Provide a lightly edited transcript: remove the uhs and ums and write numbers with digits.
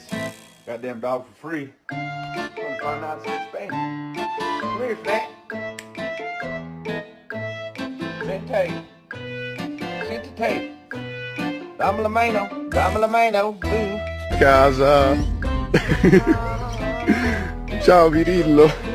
this goddamn dog for free. I'm gonna find out some Spanish. Come here, Snack. Sente. Sente. Dame la mano, boo. Casa. Ciao Pirillo.